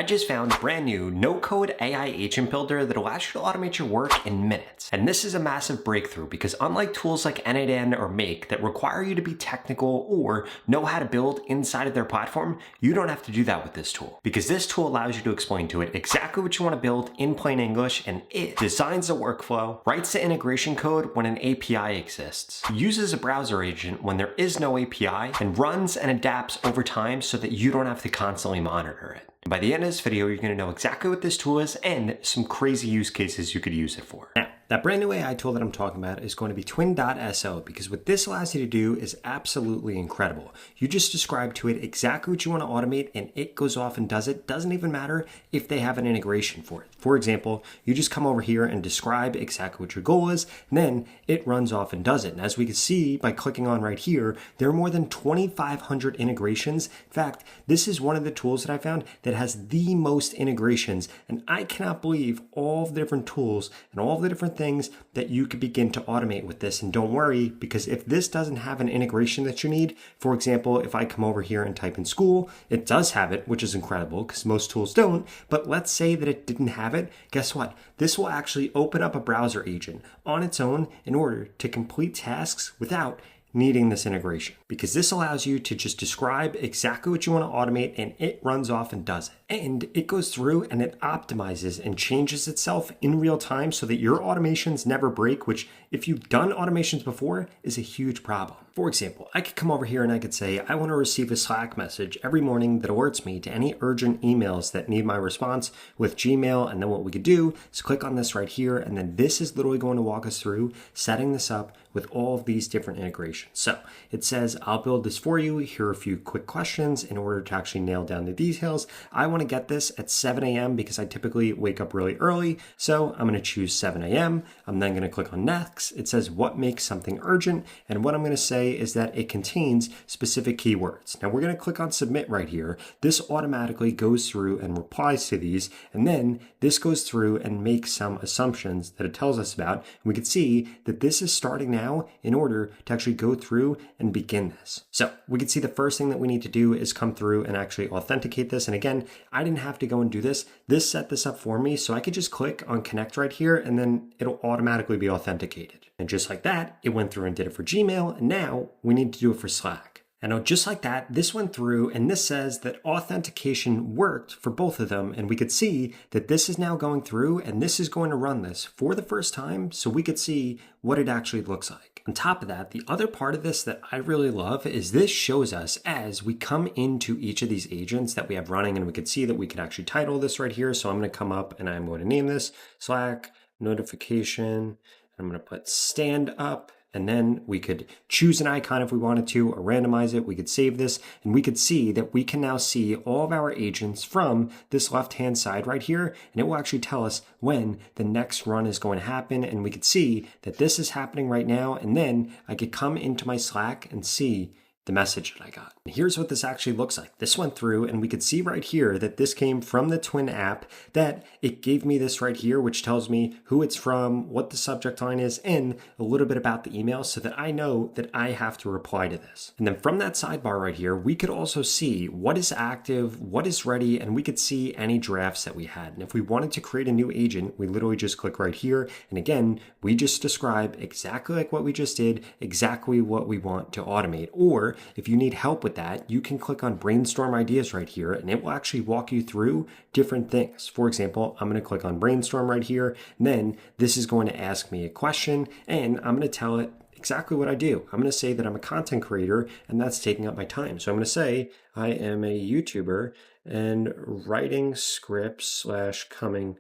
just found a brand new no-code AI agent builder that allows you to automate your work in minutes. And this is a massive breakthrough because unlike tools like N8N or Make that require you to be technical or know how to build inside of their platform, you don't have to do that with this tool. Because this tool allows you to explain to it exactly what you want to build in plain English, and it designs the workflow, writes the integration code when an API exists, uses a browser agent when there is no API, and runs and adapts over time so that you don't have to constantly monitor it. By the end of this video, you're going to know exactly what this tool is and some crazy use cases you could use it for. Now, that brand new AI tool that I'm talking about is going to be Twin.so, because what this allows you to do is absolutely incredible. You just describe to it exactly what you want to automate and it goes off and does it. Doesn't even matter if they have an integration for it. For example, you just come over here and describe exactly what your goal is, and then it runs off and does it. And as we can see by clicking on right here, there are more than 2,500 integrations. In fact, this is one of the tools that I found that has the most integrations, and I cannot believe all the different tools and all the different things that you could begin to automate with this. And don't worry, because if this doesn't have an integration that you need, for example, if I come over here and type in school, it does have it, which is incredible because most tools don't. But let's say that it didn't have it. Guess what? This will actually open up a browser agent on its own in order to complete tasks without needing this integration, because this allows you to just describe exactly what you want to automate and it runs off and does it. And it goes through and it optimizes and changes itself in real time so that your automations never break, which if you've done automations before is a huge problem. For example, I could come over here and I could say, I want to receive a Slack message every morning that alerts me to any urgent emails that need my response with Gmail. And then what we could do is click on this right here. And then this is literally going to walk us through setting this up with all of these different integrations. So it says, I'll build this for you. Here are a few quick questions in order to actually nail down the details. I want to get this at 7 a.m. because I typically wake up really early. So I'm going to choose 7 a.m. I'm then going to click on next. It says what makes something urgent. And what I'm going to say is that it contains specific keywords. Now we're going to click on submit right here. This automatically goes through and replies to these. And then this goes through and makes some assumptions that it tells us about. And we can see that this is starting now in order to actually go through and begin this. So we can see the first thing that we need to do is come through and actually authenticate this. And again, I didn't have to go and do this. This set this up for me. So I could just click on connect right here and then it'll automatically be authenticated. And just like that, it went through and did it for Gmail. And now we need to do it for Slack. And just like that, this went through and this says that authentication worked for both of them. And we could see that this is now going through and this is going to run this for the first time so we could see what it actually looks like. On top of that, the other part of this that I really love is this shows us as we come into each of these agents that we have running, and we could see that we could actually title this right here. So I'm going to come up and I'm going to name this Slack notification. I'm going to put stand up. And then we could choose an icon if we wanted to, or randomize it. We could save this, and we could see that we can now see all of our agents from this left-hand side right here, and it will actually tell us when the next run is going to happen. And we could see that this is happening right now, and then I could come into my Slack and see the message that I got. And here's what this actually looks like. This went through and we could see right here that this came from the Twin app, that it gave me this right here, which tells me who it's from, what the subject line is, and a little bit about the email so that I know that I have to reply to this. And then from that sidebar right here, we could also see what is active, what is ready, and we could see any drafts that we had. And if we wanted to create a new agent, we literally just click right here. And again, we just describe exactly like what we just did, exactly what we want to automate. Or if you need help with that, you can click on brainstorm ideas right here and it will actually walk you through different things. For example, I'm going to click on brainstorm right here. And then this is going to ask me a question and I'm going to tell it exactly what I do. I'm going to say that I'm a content creator and that's taking up my time. So I'm going to say I am a YouTuber and writing scripts / coming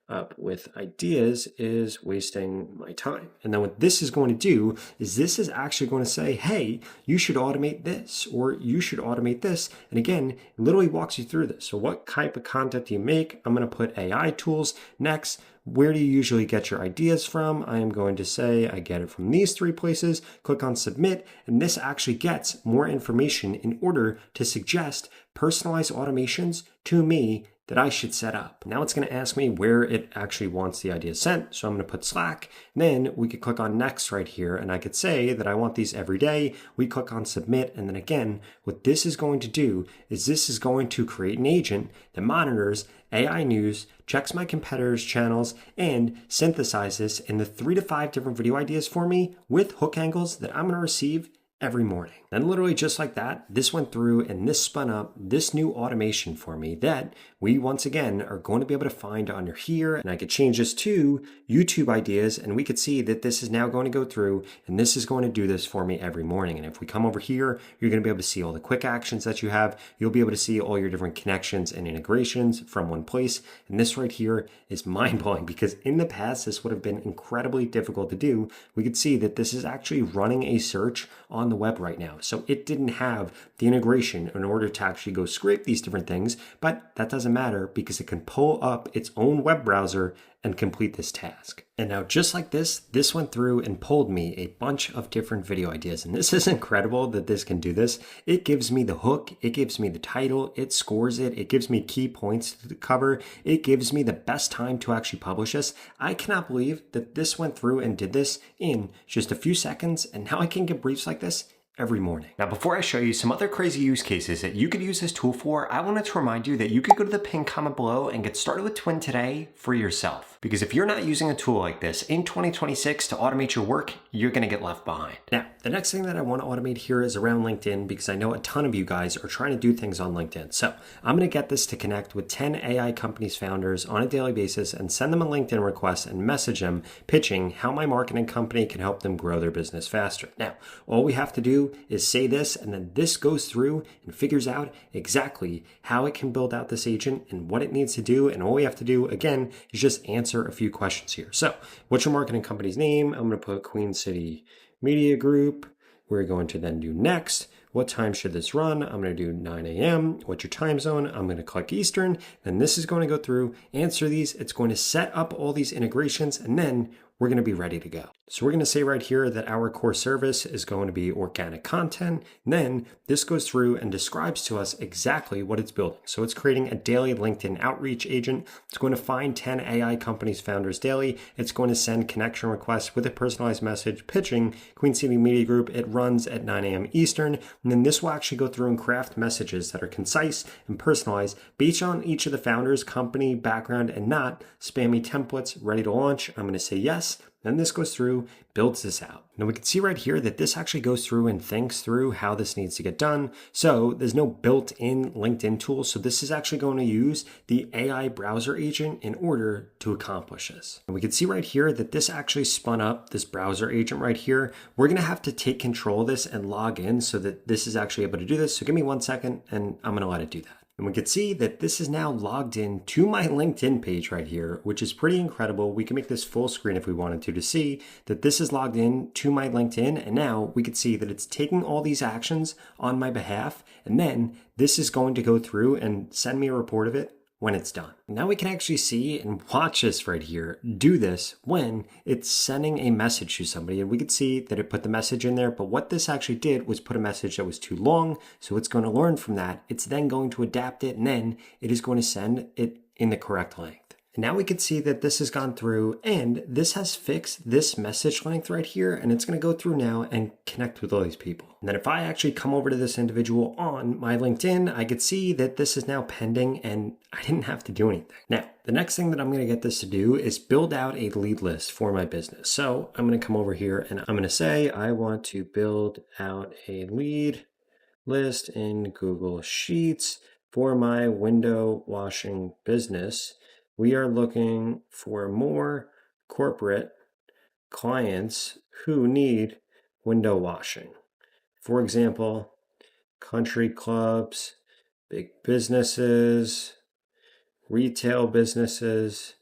up with ideas is wasting my time. And then what this is going to do is this is actually going to say, hey, you should automate this, or you should automate this. And again, it literally walks you through this. So what type of content do you make? I'm going to put AI tools next. Where do you usually get your ideas from? I am going to say I get it from these 3 places. Click on submit, and this actually gets more information in order to suggest personalized automations to me that I should set up. Now it's going to ask me where it actually wants the idea sent. So I'm going to put Slack. Then we could click on next right here. And I could say that I want these every day. We click on submit. And then again, what this is going to do is this is going to create an agent that monitors AI news, checks my competitors' channels, and synthesizes in the 3 to 5 different video ideas for me with hook angles that I'm going to receive every morning. Then literally just like that, this went through and this spun up this new automation for me that we once again are going to be able to find under here. And I could change this to YouTube ideas and we could see that this is now going to go through and this is going to do this for me every morning. And if we come over here, you're going to be able to see all the quick actions that you have. You'll be able to see all your different connections and integrations from one place. And this right here is mind blowing because in the past, this would have been incredibly difficult to do. We could see that this is actually running a search on the web right now. So it didn't have the integration in order to actually go scrape these different things, but that doesn't matter because it can pull up its own web browser and complete this task. And now just like this went through and pulled me a bunch of different video ideas. And this is incredible that this can do this. It gives me the hook, it gives me the title, it scores it, it gives me key points to cover, it gives me the best time to actually publish this. I cannot believe that this went through and did this in just a few seconds. And now I can get briefs like this every morning. Now, before I show you some other crazy use cases that you could use this tool for, I wanted to remind you that you could go to the pinned comment below and get started with Twin today for yourself. Because if you're not using a tool like this in 2026 to automate your work, you're going to get left behind. Now, the next thing that I want to automate here is around LinkedIn because I know a ton of you guys are trying to do things on LinkedIn. So I'm going to get this to connect with 10 AI companies founders on a daily basis and send them a LinkedIn request and message them pitching how my marketing company can help them grow their business faster. Now, all we have to do is say this, and then this goes through and figures out exactly how it can build out this agent and what it needs to do. And all we have to do, again, is just answer a few questions here. So what's your marketing company's name? I'm going to put Queen City Media Group. We're going to then do next. What time should this run? I'm going to do 9 a.m. What's your time zone? I'm going to click Eastern. Then this is going to go through, answer these. It's going to set up all these integrations, and then we're going to be ready to go. So we're going to say right here that our core service is going to be organic content. And then this goes through and describes to us exactly what it's building. So it's creating a daily LinkedIn outreach agent. It's going to find 10 AI companies founders daily. It's going to send connection requests with a personalized message pitching Queen City Media Group. It runs at 9 a.m. Eastern. And then this will actually go through and craft messages that are concise and personalized based on each of the founders' company background and not spammy templates ready to launch. I'm going to say yes. Then this goes through, builds this out. Now we can see right here that this actually goes through and thinks through how this needs to get done. So there's no built-in LinkedIn tool. So this is actually going to use the AI browser agent in order to accomplish this. And we can see right here that this actually spun up this browser agent right here. We're going to have to take control of this and log in so that this is actually able to do this. So give me 1 second and I'm going to let it do that. And we can see that this is now logged in to my LinkedIn page right here, which is pretty incredible. We can make this full screen if we wanted to see that this is logged in to my LinkedIn. And now we can see that it's taking all these actions on my behalf. And then this is going to go through and send me a report of it when it's done. Now we can actually see and watch this right here do this when it's sending a message to somebody. And we could see that it put the message in there, but what this actually did was put a message that was too long. So it's going to learn from that. It's then going to adapt it, and then it is going to send it in the correct length. And now we can see that this has gone through and this has fixed this message length right here. And it's going to go through now and connect with all these people. And then if I actually come over to this individual on my LinkedIn, I could see that this is now pending and I didn't have to do anything. Now, the next thing that I'm going to get this to do is build out a lead list for my business. So I'm going to come over here and I'm going to say, I want to build out a lead list in Google Sheets for my window washing business. We are looking for more corporate clients who need window washing. For example, country clubs, big businesses, retail businesses,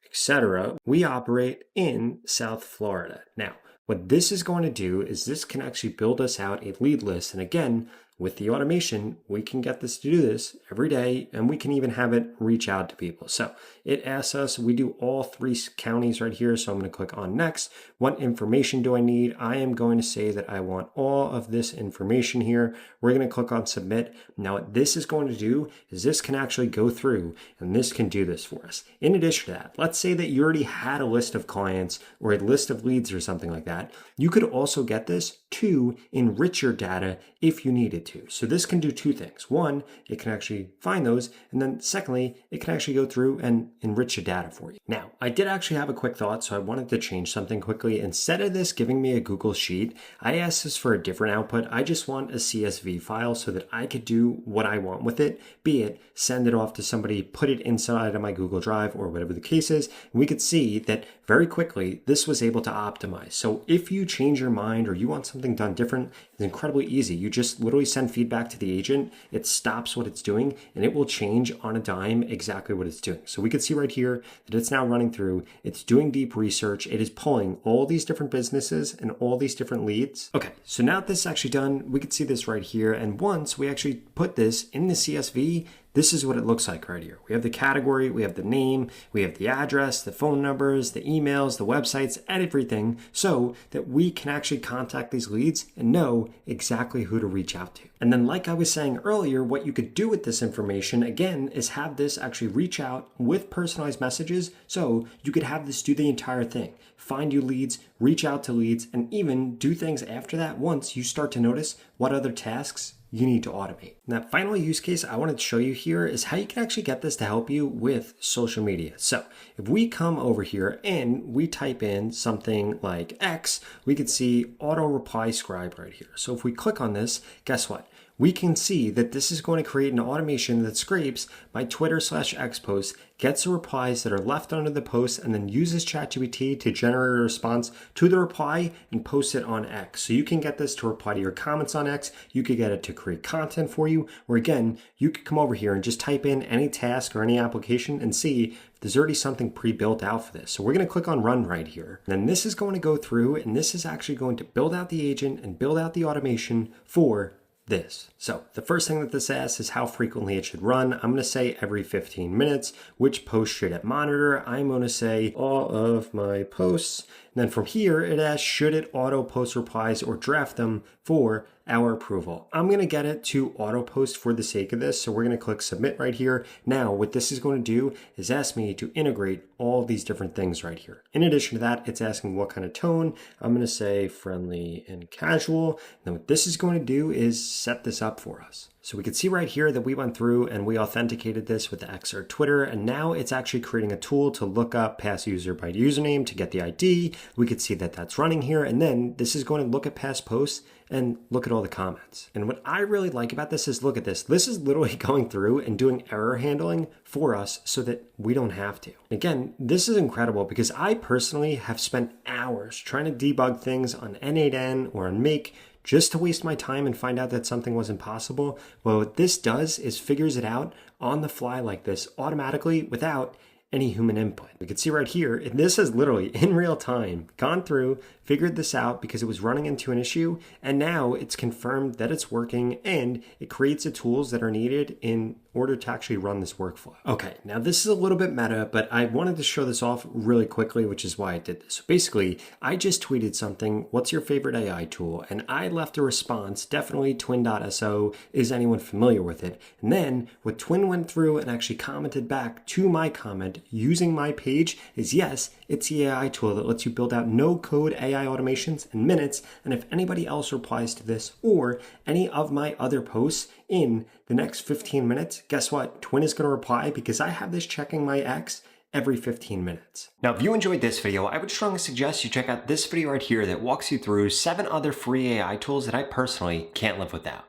etc. We operate in South Florida. Now, what this is going to do is this can actually build us out a lead list. And again, with the automation, we can get this to do this every day, and we can even have it reach out to people. So it asks us, we do all 3 counties right here. So I'm going to click on next. What information do I need? I am going to say that I want all of this information here. We're going to click on submit. Now what this is going to do is this can actually go through and this can do this for us. In addition to that, let's say that you already had a list of clients or a list of leads or something like that. You could also get this to enrich your data if you needed to. So this can do 2 things. One, it can actually find those. And then secondly, it can actually go through and enrich your data for you. Now, I did actually have a quick thought, so I wanted to change something quickly. Instead of this giving me a Google Sheet, I asked this for a different output. I just want a CSV file so that I could do what I want with it, be it send it off to somebody, put it inside of my Google Drive or whatever the case is. And we could see that very quickly, this was able to optimize. So if you change your mind or you want something done different, it's incredibly easy. You just literally send feedback to the agent. It stops what it's doing and it will change on a dime exactly what it's doing. So we could see right here that it's now running through, it's doing deep research. It is pulling all these different businesses and all these different leads. Okay, so now that this is actually done, we could see this right here. And once we actually put this in the CSV, this is what it looks like right here. We have the category, we have the name, we have the address, the phone numbers, the emails, the websites, and everything so that we can actually contact these leads and know exactly who to reach out to. And then like I was saying earlier, what you could do with this information, again, is have this actually reach out with personalized messages. So you could have this do the entire thing. Find you leads, reach out to leads, and even do things after that once you start to notice what other tasks you need to automate. And that final use case I wanted to show you here is how you can actually get this to help you with social media. So if we come over here and we type in something like X, we could see auto reply scribe right here. So if we click on this, guess what? We can see that this is going to create an automation that scrapes my Twitter/X post, gets the replies that are left under the post, and then uses ChatGPT to generate a response to the reply and post it on X. So you can get this to reply to your comments on X. You could get it to create content for you, or again, you could come over here and just type in any task or any application and see if there's already something pre-built out for this. So we're going to click on run right here. And then this is going to go through, and this is actually going to build out the agent and build out the automation for this. So the first thing that this asks is how frequently it should run. I'm going to say every 15 minutes. Which post should it monitor? I'm going to say all of my posts. And then from here, it asks, should it auto post replies or draft them for our approval? I'm going to get it to auto post for the sake of this. So we're going to click submit right here. Now, what this is going to do is ask me to integrate all these different things right here. In addition to that, it's asking what kind of tone. I'm going to say friendly and casual. And what this is going to do is set this up for us. So we can see right here that we went through and we authenticated this with the X or Twitter, and now it's actually creating a tool to look up past user by username to get the ID. We could see that that's running here, and then this is going to look at past posts and look at all the comments. And what I really like about this is, look at this. This is literally going through and doing error handling for us so that we don't have to. Again, this is incredible because I personally have spent hours trying to debug things on N8N or on Make just to waste my time and find out that something wasn't possible. Well, what this does is figures it out on the fly like this automatically without any human input. We can see right here, and this has literally in real time gone through, figured this out because it was running into an issue, and now it's confirmed that it's working and it creates the tools that are needed in order to actually run this workflow. Okay, now this is a little bit meta, but I wanted to show this off really quickly, which is why I did this. So basically, I just tweeted something, what's your favorite AI tool? And I left a response, definitely Twin.so. Is anyone familiar with it? And then what Twin went through and actually commented back to my comment using my page is, yes, it's the AI tool that lets you build out no-code AI automations in minutes. And if anybody else replies to this or any of my other posts in the next 15 minutes, guess what? Twin is going to reply because I have this checking my X every 15 minutes. Now, if you enjoyed this video, I would strongly suggest you check out this video right here that walks you through 7 other free AI tools that I personally can't live without.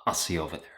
I'll see you over there.